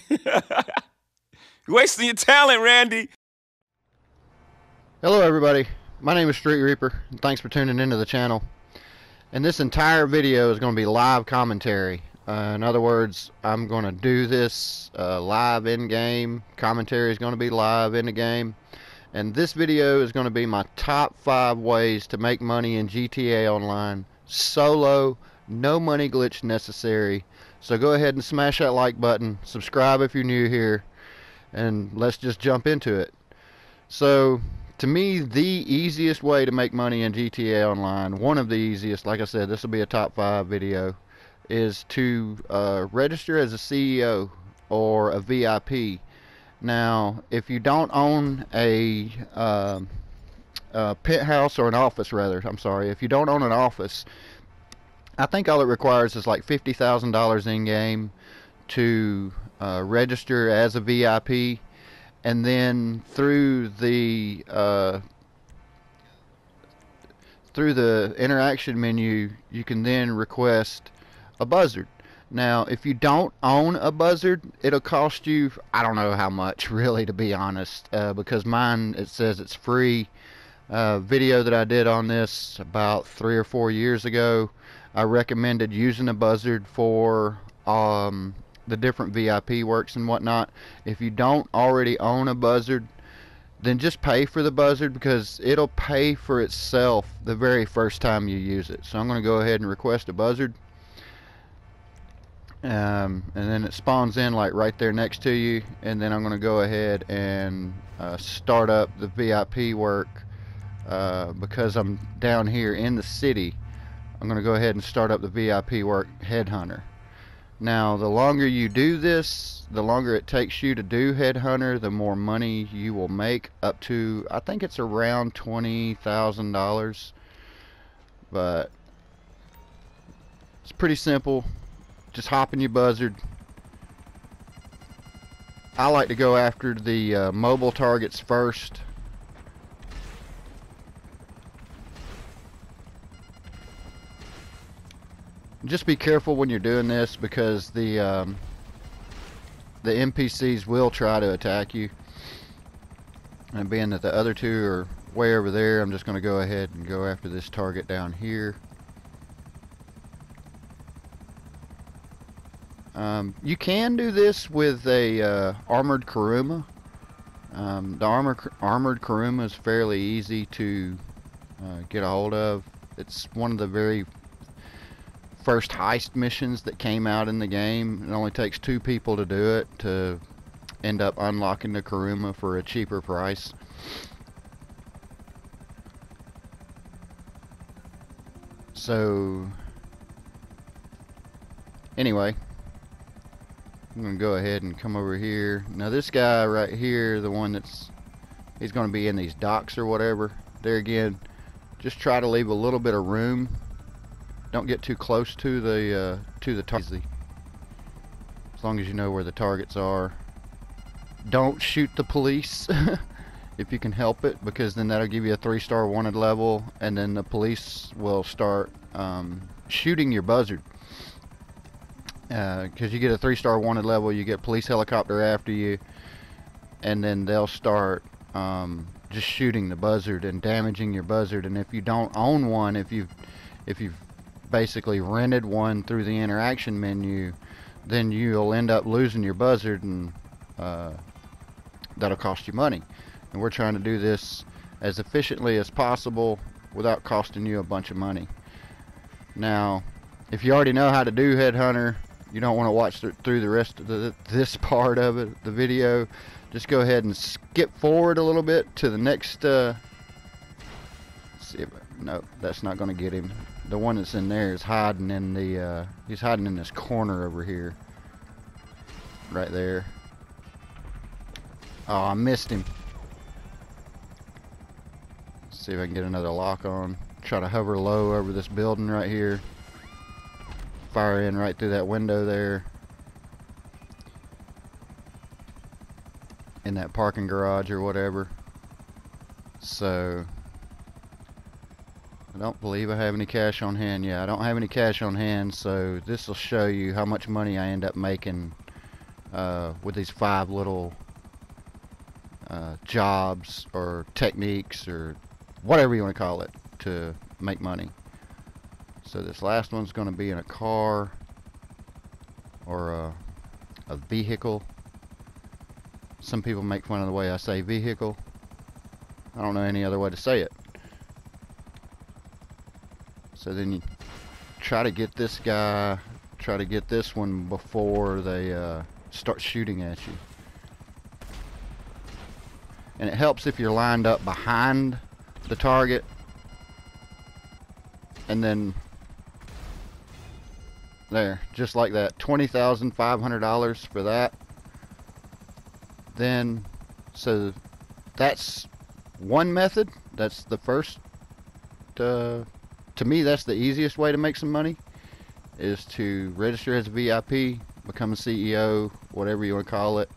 You're wasting your talent, Randy. Hello everybody, my name is Street Reaper, and thanks for tuning into the channel. And this entire video is going to be live commentary. In other words, I'm going to do this live in-game. Commentary is going to be live in the game. And this video is going to be my top 5 ways to make money in GTA Online. Solo, no money glitch necessary. So go ahead and smash that like button, subscribe if you're new here, and let's just jump into it. So, to me, the easiest way to make money in GTA Online, one of the easiest, like I said, this will be a top 5 video, is to register as a CEO or a VIP. Now, if you don't own a penthouse or an office, rather, I'm sorry, if you don't own an office, I think all it requires is like $50,000 in game to register as a VIP, and then through the interaction menu, you can then request a buzzard. Now, if you don't own a buzzard, it'll cost you, I don't know how much, really, to be honest, because mine, it says it's free. Video that I did on this about 3 or 4 years ago, I recommended using a buzzard for the different VIP works and whatnot. If you don't already own a buzzard, then just pay for the buzzard, because it'll pay for itself the very first time you use it. So I'm going to go ahead and request a buzzard. And then it spawns in like right there next to you, and then I'm going to go ahead and start up the VIP work because I'm down here in the city. I'm going to go ahead and start up the VIP work, Headhunter. Now, the longer you do this, the longer it takes you to do Headhunter, the more money you will make, up to, I think it's around $20,000. But it's pretty simple. Just hop in your buzzard. I like to go after the mobile targets first. Just be careful when you're doing this, because the NPCs will try to attack you. And being that the other two are way over there, I'm just going to go ahead and go after this target down here. You can do this with a armored Kuruma. The armored Kuruma is fairly easy to get a hold of. It's one of the very first heist missions that came out in the game. It only takes 2 people to do it to end up unlocking the Kuruma for a cheaper price. So anyway, I'm going to go ahead and come over here. Now this guy right here, the one he's going to be in these docks or whatever. There again, just try to leave a little bit of room. Don't get too close to the target. As long as you know where the targets are. Don't shoot the police if you can help it, because then that'll give you a 3-star wanted level, and then the police will start shooting your buzzard. Because you get a 3-star wanted level, you get police helicopter after you, and then they'll start just shooting the buzzard and damaging your buzzard. And if you don't own one, if you've basically rented one through the interaction menu, then you'll end up losing your buzzard, and that'll cost you money. And we're trying to do this as efficiently as possible without costing you a bunch of money. Now, if you already know how to do Headhunter, you don't want to watch through the rest of this part of it, the video. Just go ahead and skip forward a little bit to the next. Let's see if, no, that's not going to get him. The one that's in there is hiding in the. He's hiding in this corner over here. Right there. Oh, I missed him. Let's see if I can get another lock on. Try to hover low over this building right here. Fire in right through that window there. In that parking garage or whatever. So, I don't believe I have any cash on hand. Yeah, I don't have any cash on hand, so this will show you how much money I end up making with these 5 little jobs or techniques or whatever you want to call it to make money. So this last one's going to be in a car or a vehicle. Some people make fun of the way I say vehicle. I don't know any other way to say it. So then you try to get this guy, try to get this one before they start shooting at you. And it helps if you're lined up behind the target. And then there, just like that, $20,500 for that. Then, so that's one method. That's the first, to me, that's the easiest way to make some money, is to register as a VIP, become a CEO, whatever you want to call it,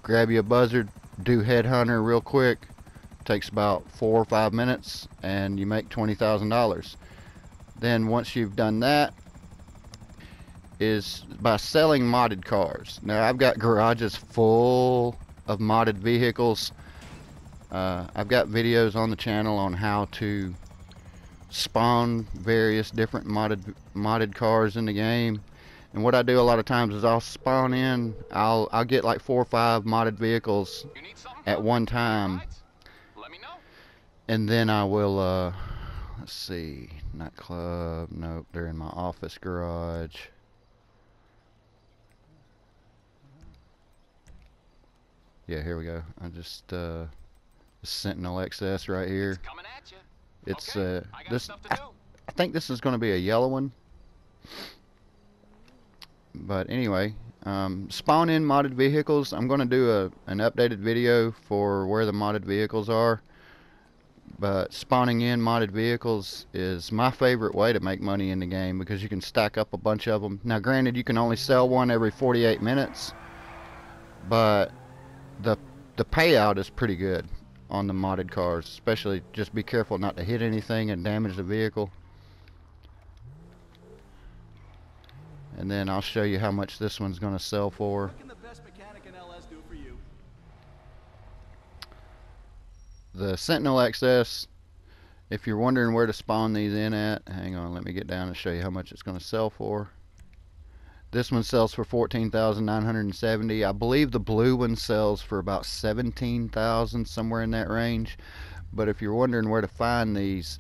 grab you a buzzard, do Headhunter real quick, takes about 4 or 5 minutes, and you make $20,000. Then once you've done that, is by selling modded cars. Now I've got garages full of modded vehicles. I've got videos on the channel on how to spawn various different modded cars in the game. And what I do a lot of times is I'll spawn in, I'll get like 4 or 5 modded vehicles at one time. Let me know. And then I will let's see, nightclub, nope, they're in my office garage. Yeah, here we go. I just Sentinel XS right here. Coming at you. It's Okay, I got this. stuff to do. I think this is going to be a yellow one. But anyway, spawn in modded vehicles. I'm going to do an updated video for where the modded vehicles are. But spawning in modded vehicles is my favorite way to make money in the game, because you can stack up a bunch of them. Now granted, you can only sell one every 48 minutes, but the payout is pretty good on the modded cars. Especially, just be careful not to hit anything and damage the vehicle. And then I'll show you how much this one's going to sell for. What can the best mechanic in LS do for you? The Sentinel XS, if you're wondering where to spawn these in at, hang on, let me get down and show you how much it's going to sell for. This one sells for $14,970. I believe the blue one sells for about $17,000, somewhere in that range. But if you're wondering where to find these,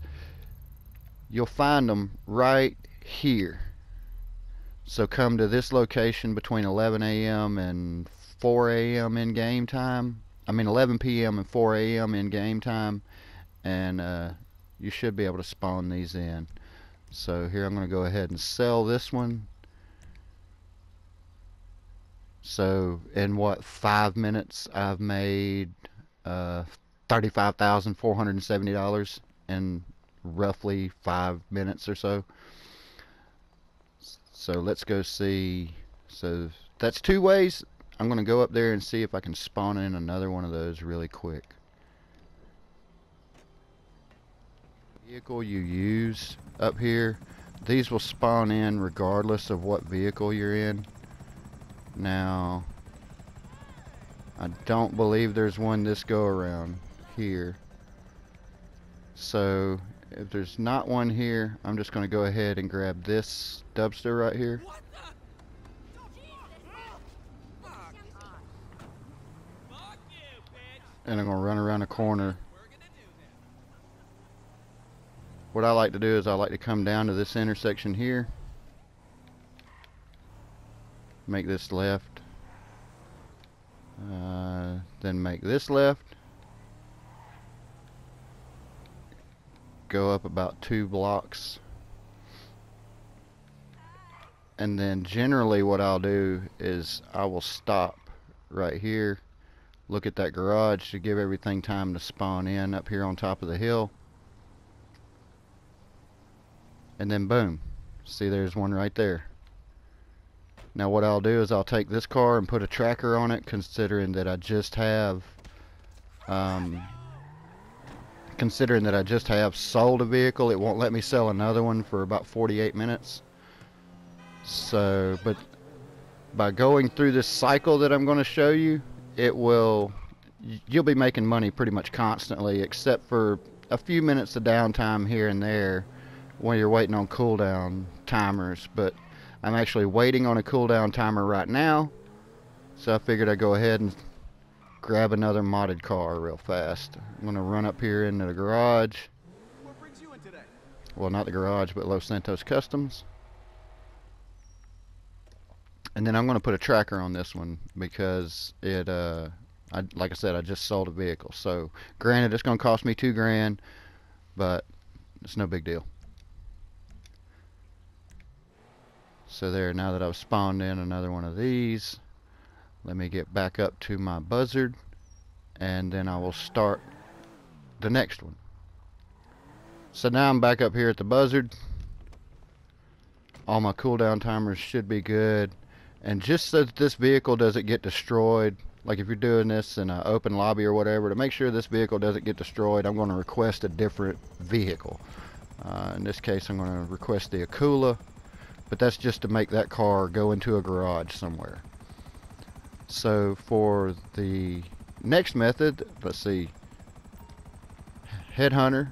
you'll find them right here. So come to this location between 11 a.m. and 4 a.m. in game time. I mean 11 p.m. and 4 a.m. in game time, and you should be able to spawn these in. So here I'm going to go ahead and sell this one. So in what, 5 minutes I've made $35,470 in roughly 5 minutes or so. So let's go see. So that's 2 ways. I'm going to go up there and see if I can spawn in another one of those really quick. Vehicle you use up here, these will spawn in regardless of what vehicle you're in. Now, I don't believe there's one this go around here. So if there's not one here, I'm just going to go ahead and grab this dumpster right here. And I'm going to run around the corner. What I like to do is I like to come down to this intersection here. Make this left. Then make this left. Go up about 2 blocks. And then generally what I'll do is I will stop right here. Look at that garage to give everything time to spawn in up here on top of the hill. And then boom. See, there's one right there. Now what I'll do is I'll take this car and put a tracker on it, considering that I just have sold a vehicle. It won't let me sell another one for about 48 minutes. So, by going through this cycle that I'm going to show you, you'll be making money pretty much constantly, except for a few minutes of downtime here and there when you're waiting on cooldown timers. But I'm actually waiting on a cooldown timer right now, so I figured I'd go ahead and grab another modded car real fast. I'm going to run up here into the garage. What brings you in today? Well, not the garage, but Los Santos Customs. And then I'm going to put a tracker on this one because it, like I said, I just sold a vehicle. So, granted, it's going to cost me $2 grand, but it's no big deal. So there, now that I've spawned in another one of these, let me get back up to my buzzard, and then I will start the next one. So now I'm back up here at the buzzard. All my cooldown timers should be good. And just so that this vehicle doesn't get destroyed, like if you're doing this in an open lobby or whatever, to make sure this vehicle doesn't get destroyed, I'm going to request a different vehicle. In this case, I'm going to request the Akula, but that's just to make that car go into a garage somewhere. So for the next method, let's see, Headhunter,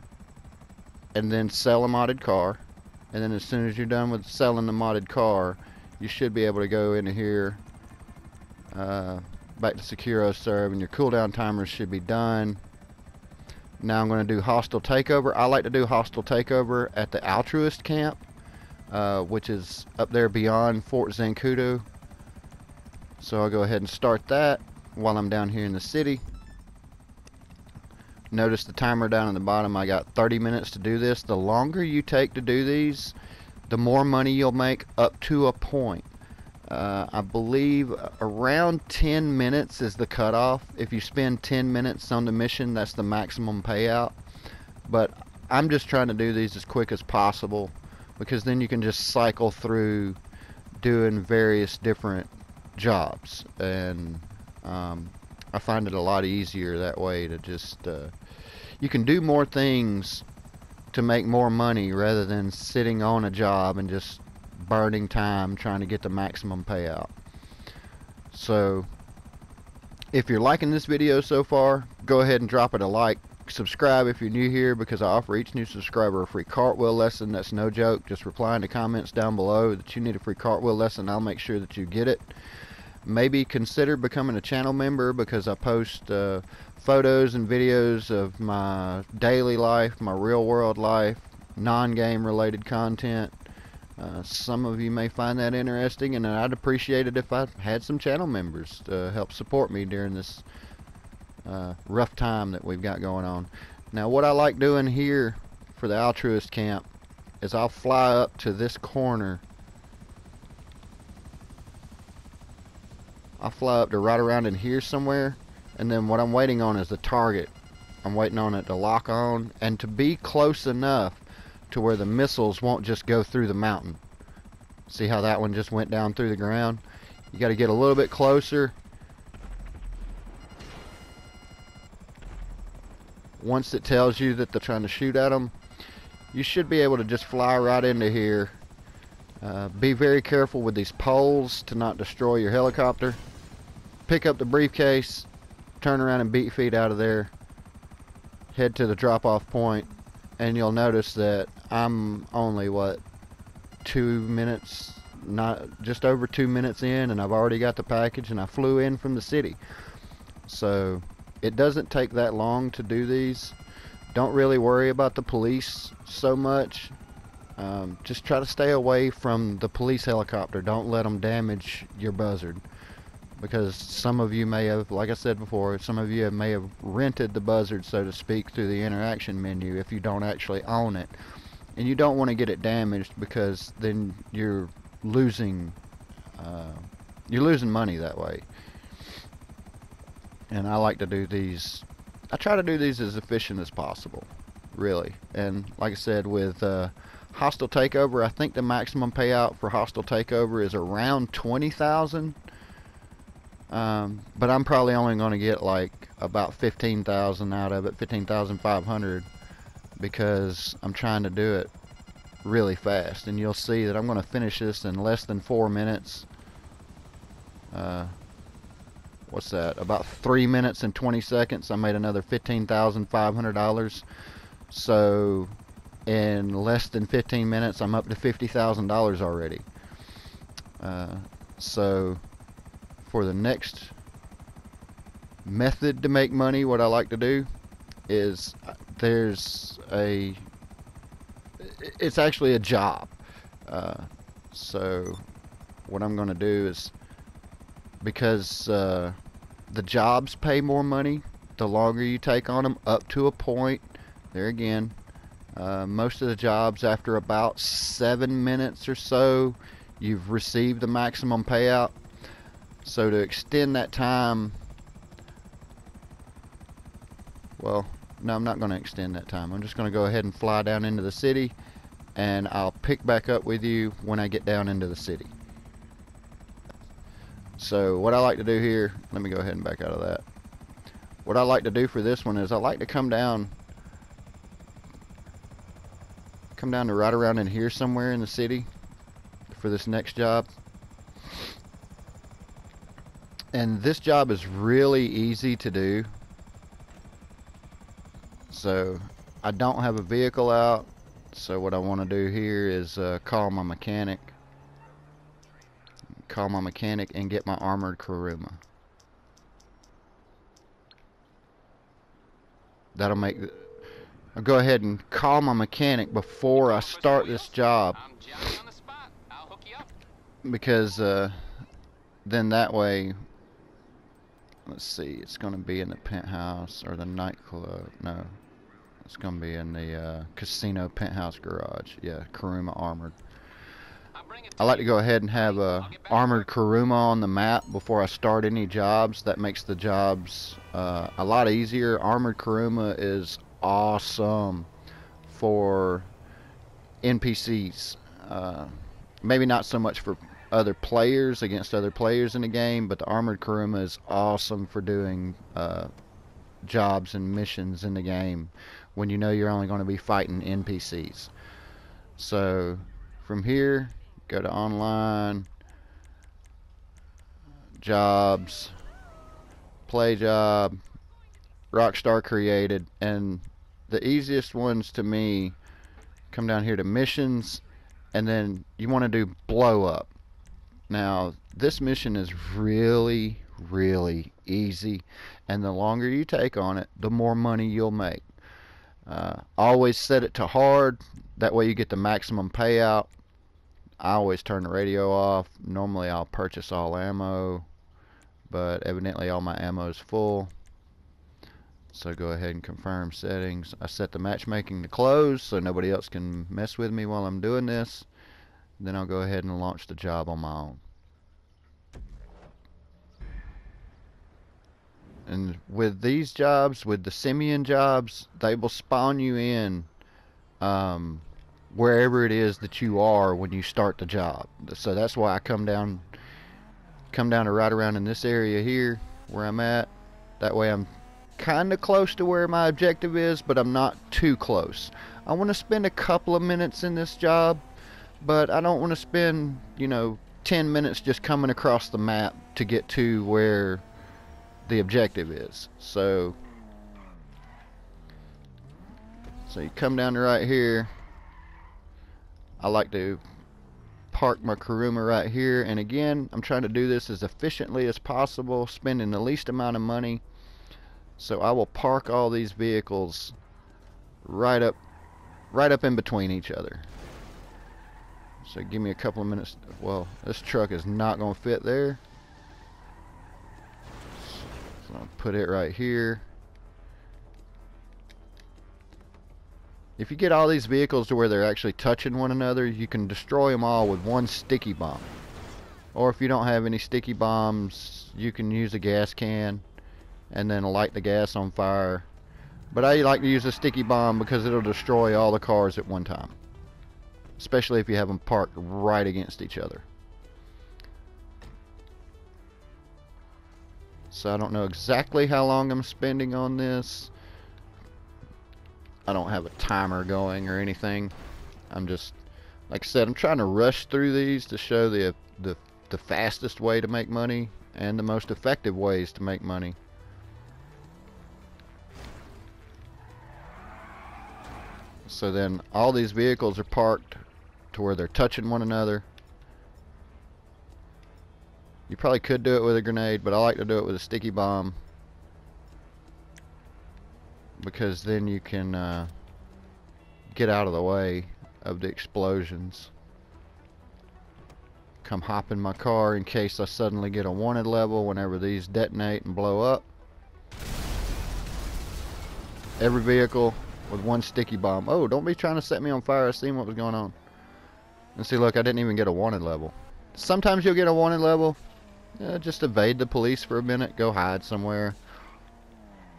and then sell a modded car. And then as soon as you're done with selling the modded car, you should be able to go into here, back to Securo Serve, and your cooldown timers should be done. Now I'm going to do Hostile Takeover. I like to do Hostile Takeover at the Altruist camp, which is up there beyond Fort Zancudo. So I'll go ahead and start that while I'm down here in the city. Notice the timer down at the bottom. I got 30 minutes to do this. The longer you take to do these, the more money you'll make, up to a point. I believe around 10 minutes is the cutoff. If you spend 10 minutes on the mission, that's the maximum payout. But I'm just trying to do these as quick as possible, because then you can just cycle through doing various different jobs, and I find it a lot easier that way to just you can do more things to make more money rather than sitting on a job and just burning time trying to get the maximum payout. So if you're liking this video so far, go ahead and drop it a like. Subscribe if you're new here, because I offer each new subscriber a free cartwheel lesson. That's no joke. Just reply in the comments down below that you need a free cartwheel lesson. I'll make sure that you get it. Maybe consider becoming a channel member, because I post photos and videos of my daily life, my real world life, non-game related content. Some of you may find that interesting, and I'd appreciate it if I had some channel members to help support me during this rough time that we've got going on. Now, what I like doing here for the Altruist camp is I'll fly up to this corner. I'll fly up to right around in here somewhere, and then what I'm waiting on is the target. I'm waiting on it to lock on and to be close enough to where the missiles won't just go through the mountain. See how that one just went down through the ground? You got to get a little bit closer. Once it tells you that they're trying to shoot at them, you should be able to just fly right into here. Be very careful with these poles to not destroy your helicopter. Pick up the briefcase, turn around and beat feet out of there, head to the drop-off point, and you'll notice that I'm only, what, 2 minutes, not just over 2 minutes in, and I've already got the package, and I flew in from the city. So it doesn't take that long to do these. Don't really worry about the police so much. Just try to stay away from the police helicopter. Don't let them damage your buzzard, because some of you may have, like I said before, some of you may have rented the buzzard, so to speak, through the interaction menu if you don't actually own it. And you don't want to get it damaged, because then you're losing money that way. And I like to do these, I try to do these as efficient as possible, really. And like I said, with Hostile Takeover, I think the maximum payout for Hostile Takeover is around 20,000. But I'm probably only going to get like about 15,000 out of it, 15,500, because I'm trying to do it really fast. And you'll see that I'm going to finish this in less than 4 minutes. What's that? About 3 minutes and 20 seconds. I made another $15,500. So in less than 15 minutes, I'm up to $50,000 already. So for the next method to make money, what I like to do is it's actually a job. So what I'm going to do is, because the jobs pay more money the longer you take on them, up to a point. There again, most of the jobs, after about 7 minutes or so, you've received the maximum payout. So to extend that time, well, no, I'm not going to extend that time. I'm just going to go ahead and fly down into the city, and I'll pick back up with you when I get down into the city. So what I like to do here, let me go ahead and back out of that. What I like to do for this one is I like to come down to right around in here somewhere in the city for this next job. And this job is really easy to do. So I don't have a vehicle out, so what I want to do here is call my mechanic and get my armored Kuruma. That'll make I'll go ahead and call my mechanic before I start this job, because then that way, let's see, it's going to be in the penthouse or the nightclub. No, it's going to be in the casino penthouse garage. Yeah, Kuruma armored. I like to go ahead and have a armored Kuruma on the map before I start any jobs. That makes the jobs a lot easier. Armored Kuruma is awesome for NPCs. Maybe not so much for other players, against other players in the game, but the armored Kuruma is awesome for doing jobs and missions in the game when you know you're only going to be fighting NPCs. So from here, go to online, jobs, play job, Rockstar created, and the easiest ones to me, come down here to missions, and then you want to do blow up. Now this mission is really easy, and the longer you take on it, the more money you'll make. Always set it to hard, that way you get the maximum payout. I always turn the radio off. Normally I'll purchase all ammo, but evidently all my ammo is full. So go ahead and confirm settings. I set the matchmaking to close so nobody else can mess with me while I'm doing this. Then I'll go ahead and launch the job on my own. And with these jobs, with the Simeon jobs, they will spawn you in wherever it is that you are when you start the job. So that's why I come down to right around in this area here where I'm at. That way I'm kind of close to where my objective is, but I'm not too close. I want to spend a couple of minutes in this job, but I don't want to spend, 10 minutes just coming across the map to get to where the objective is. So you come down to right here. I like to park my Kuruma right here, and again, I'm trying to do this as efficiently as possible, spending the least amount of money. So I will park all these vehicles right up in between each other. So give me a couple of minutes. Well, this truck is not going to fit there. So I'll put it right here. If you get all these vehicles to where they're actually touching one another, you can destroy them all with one sticky bomb. Or if you don't have any sticky bombs, you can use a gas can and then light the gas on fire. But I like to use a sticky bomb because it'll destroy all the cars at one time, especially if you have them parked right against each other. So I don't know exactly how long I'm spending on this. I don't have a timer going or anything. I'm just, like I said, I'm trying to rush through these to show the fastest way to make money and the most effective ways to make money. So then all these vehicles are parked to where they're touching one another. You probably could do it with a grenade, but I like to do it with a sticky bomb, because then you can get out of the way of the explosions. Come hop in my car in case I suddenly get a wanted level whenever these detonate and blow up. Every vehicle with one sticky bomb. Oh, don't be trying to set me on fire. I seen what was going on. And see, look, I didn't even get a wanted level. Sometimes you'll get a wanted level. Just evade the police for a minute. Go hide somewhere.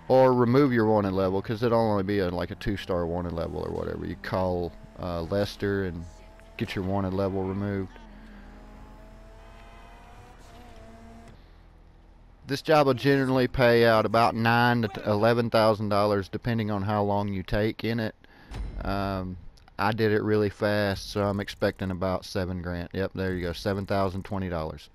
Or remove your wanted level, because it'll only be like a 2-star wanted level or whatever. You call Lester and get your wanted level removed. This job will generally pay out about $9,000 to $11,000 depending on how long you take in it. I did it really fast, so I'm expecting about $7 grand. Yep, there you go, $7,020.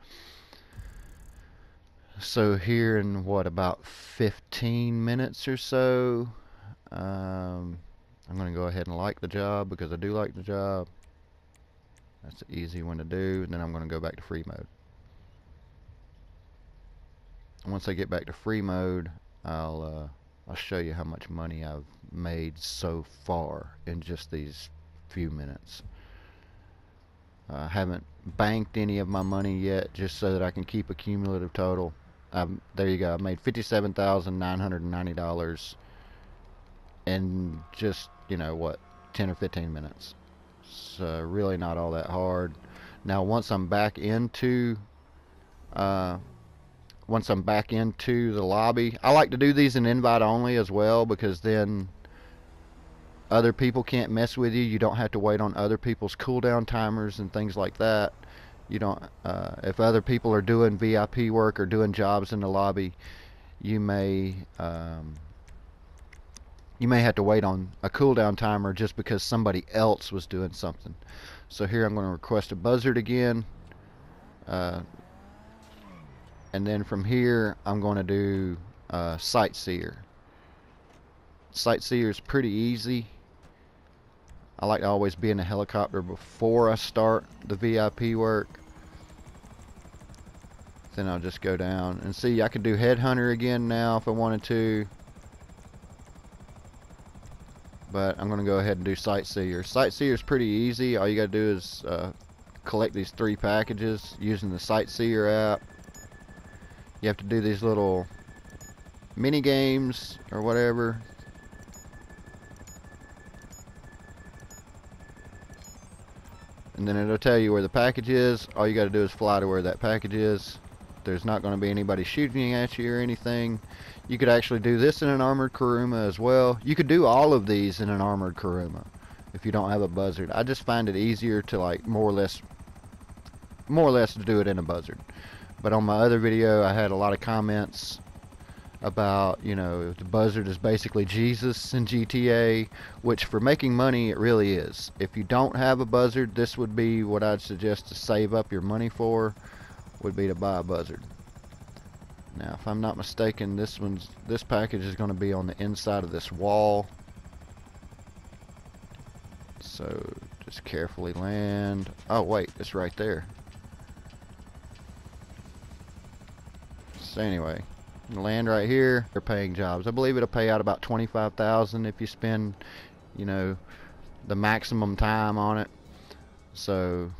So here in what, about 15 minutes or so, I'm going to go ahead and like the job, because I do like the job. That's an easy one to do, and then I'm going to go back to free mode. Once I get back to free mode, I'll show you how much money I've made so far in just these few minutes. I haven't banked any of my money yet, just so that I can keep a cumulative total. There you go. I made $57,990 in just, you know what, 10 or 15 minutes. So really not all that hard. Now once I'm back into the lobby, I like to do these in invite only as well, because then other people can't mess with you. You don't have to wait on other people's cooldown timers and things like that. You don't, if other people are doing VIP work or doing jobs in the lobby, you may have to wait on a cooldown timer just because somebody else was doing something. So here I'm going to request a buzzard again. And then from here I'm going to do SIGHTSEER. SIGHTSEER is pretty easy. I like to always be in a helicopter before I start the VIP work. Then I'll just go down and see, I can do HEADHUNTER again now if I wanted to. But I'm going to go ahead and do SIGHTSEER. SIGHTSEER is pretty easy. All you got to do is collect these 3 packages using the SIGHTSEER app. You have to do these little mini games or whatever. And then it'll tell you where the package is. All you got to do is fly to where that package is. There's not going to be anybody shooting at you or anything. You could actually do this in an armored Kuruma as well. You could do all of these in an armored Kuruma if you don't have a buzzard. I just find it easier to, like, more or less to do it in a buzzard. But on my other video, I had a lot of comments about, you know, the buzzard is basically Jesus in GTA, which for making money it really is. If you don't have a buzzard, this would be what I'd suggest to save up your money for, would be to buy a buzzard. Now if I'm not mistaken, this package is going to be on the inside of this wall. So just carefully land. Oh wait, it's right there. So anyway, land right here. They're paying jobs. I believe it'll pay out about $25,000 if you spend, you know, the maximum time on it. So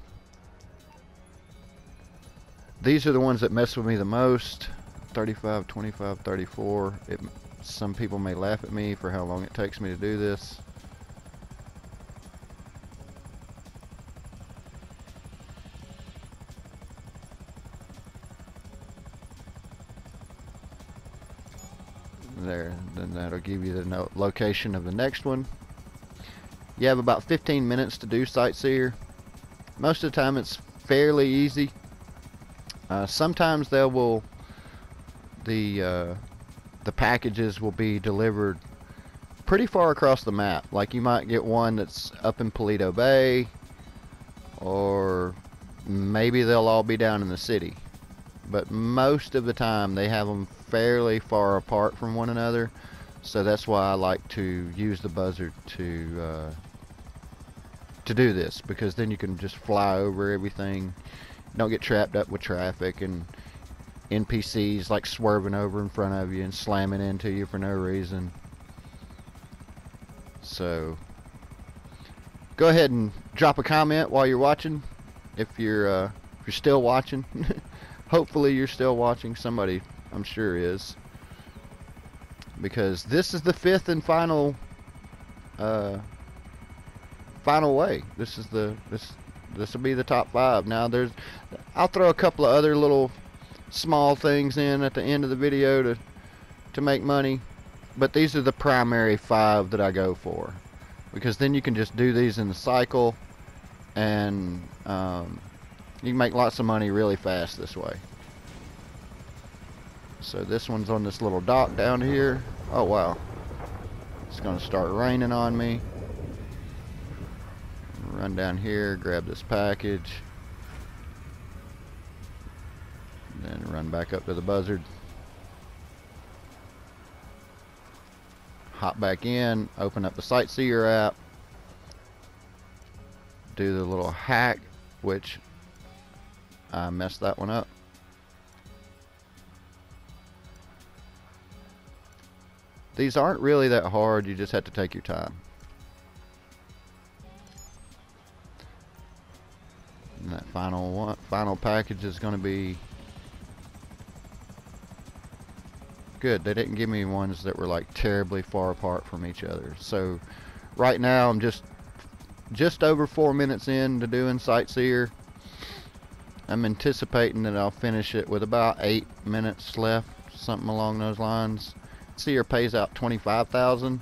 these are the ones that mess with me the most. 35, 25, 34. Some people may laugh at me for how long it takes me to do this. There, then that'll give you the location of the next one. You have about 15 minutes to do SIGHTSEER. Most of the time it's fairly easy. Sometimes the packages will be delivered pretty far across the map. Like you might get one that's up in Paleto Bay, or maybe they'll all be down in the city. but most of the time they have them fairly far apart from one another. So that's why I like to use the buzzard to do this, because then you can just fly over everything. Don't get trapped up with traffic and NPCs like swerving over in front of you and slamming into you for no reason. So go ahead and drop a comment while you're watching, if you're still watching. Hopefully you're still watching. Somebody, I'm sure, is, because this is the fifth and final way. This will be the top 5. Now I'll throw a couple of other little small things in at the end of the video to make money, but these are the primary 5 that I go for, because then you can just do these in the cycle, and you can make lots of money really fast this way. So this one's on this little dock down here. Oh wow, it's gonna start raining on me. Run down here, grab this package, then run back up to the buzzard, hop back in, open up the SIGHTSEER app, do the little hack, which I messed that one up. These aren't really that hard, you just have to take your time. And that final package is going to be good. They didn't give me ones that were like terribly far apart from each other. So right now I'm just over 4 minutes into doing SIGHTSEER. I'm anticipating that I'll finish it with about 8 minutes left, something along those lines. SIGHTSEER pays out $25,000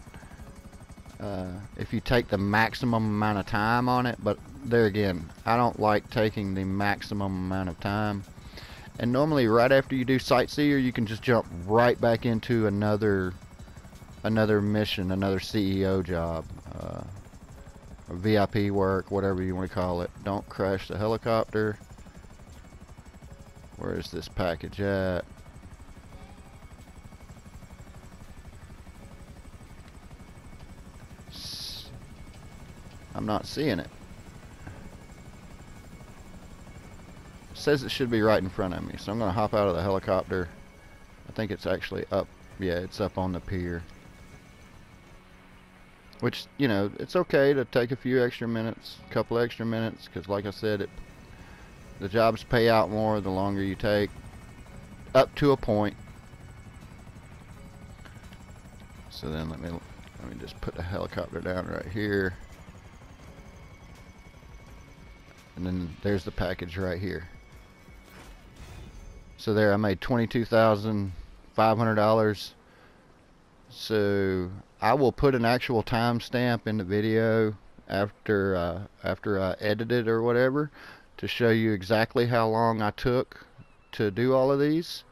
if you take the maximum amount of time on it, but there again, I don't like taking the maximum amount of time. And normally right after you do SIGHTSEER, you can just jump right back into another mission, another CEO job, or VIP work, whatever you want to call it. Don't crash the helicopter. Where is this package at? I'm not seeing it. Says it should be right in front of me, so I'm going to hop out of the helicopter. I think it's actually up. Yeah, it's up on the pier. Which, you know, it's okay to take a few extra minutes, a couple extra minutes, because like I said, the jobs pay out more the longer you take, up to a point. So then let me just put the helicopter down right here. And then there's the package right here. So there, I made $22,500. So I will put an actual timestamp in the video after I edit it or whatever, to show you exactly how long I took to do all of these.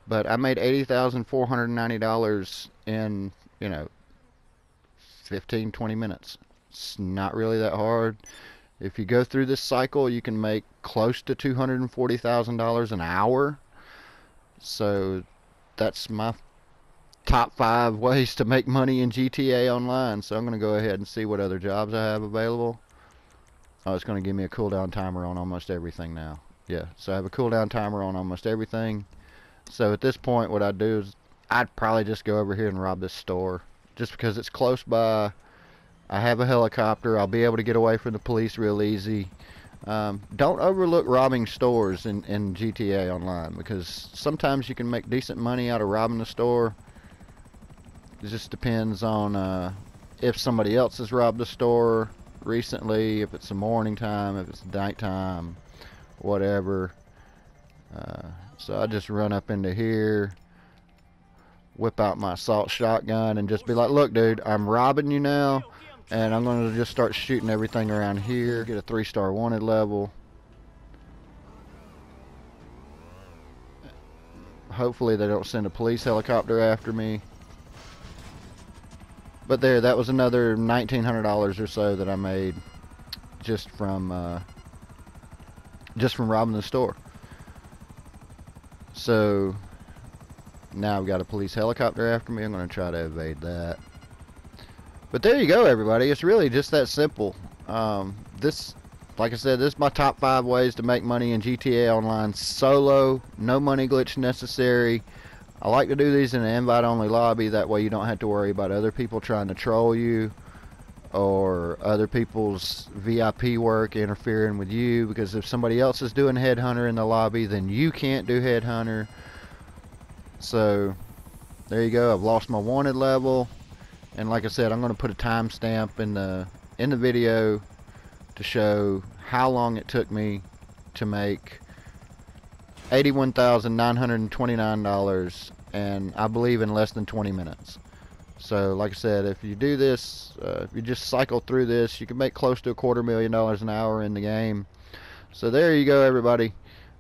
But I made $80,490 in, you know, 15-20 minutes. It's not really that hard. If you go through this cycle, you can make close to $240,000 an hour. So that's my top 5 ways to make money in GTA Online. So I'm going to go ahead and see what other jobs I have available. Oh, it's going to give me a cooldown timer on almost everything now. Yeah, so I have a cooldown timer on almost everything. So at this point, what I'd do is I'd probably just go over here and rob this store, just because it's close by. I have a helicopter. I'll be able to get away from the police real easy. Don't overlook robbing stores in GTA Online, because sometimes you can make decent money out of robbing the store. It just depends on if somebody else has robbed the store recently, if it's the morning time, if it's nighttime, whatever. So I just run up into here, whip out my assault shotgun, and just be like, look dude, I'm robbing you now, and I'm going to just start shooting everything around here. Get a 3-star wanted level. Hopefully they don't send a police helicopter after me. But there, that was another $1,900 or so that I made just from robbing the store. So now I've got a police helicopter after me. I'm going to try to evade that. But there you go, everybody. It's really just that simple. This, like I said, this is my top 5 ways to make money in GTA Online solo. No money glitch necessary. I like to do these in an invite-only lobby. That way you don't have to worry about other people trying to troll you or other people's VIP work interfering with you. Because if somebody else is doing Headhunter in the lobby, then you can't do Headhunter. So there you go. I've lost my wanted level. And like I said, I'm going to put a timestamp in the video to show how long it took me to make $81,929, and I believe in less than 20 minutes. So like I said, if you do this, if you just cycle through this, you can make close to $250,000 an hour in the game. So there you go, everybody.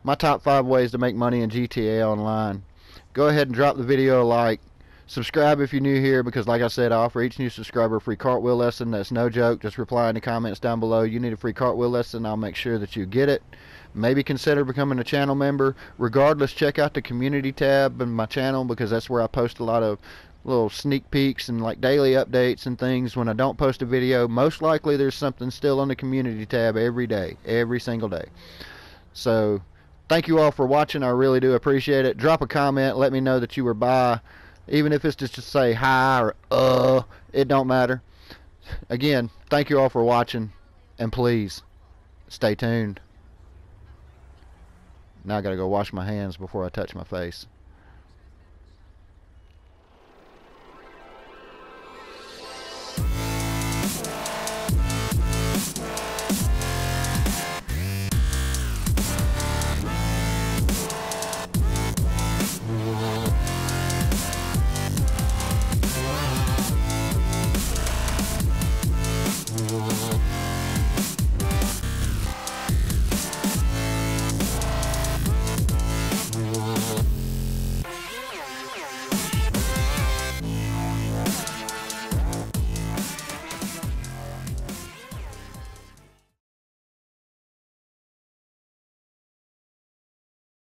My top 5 ways to make money in GTA Online. Go ahead and drop the video a like. Subscribe if you're new here, because like I said, I offer each new subscriber a free cartwheel lesson. That's no joke. Just reply in the comments down below. You need a free cartwheel lesson. I'll make sure that you get it. Maybe consider becoming a channel member. Regardless, check out the community tab in my channel, because that's where I post a lot of little sneak peeks and like daily updates and things. When I don't post a video, most likely there's something still on the community tab every day, every single day. So thank you all for watching. I really do appreciate it. Drop a comment. Let me know that you were by. Even if it's just to say hi or it don't matter. Again, thank you all for watching, and please stay tuned. Now I gotta go wash my hands before I touch my face.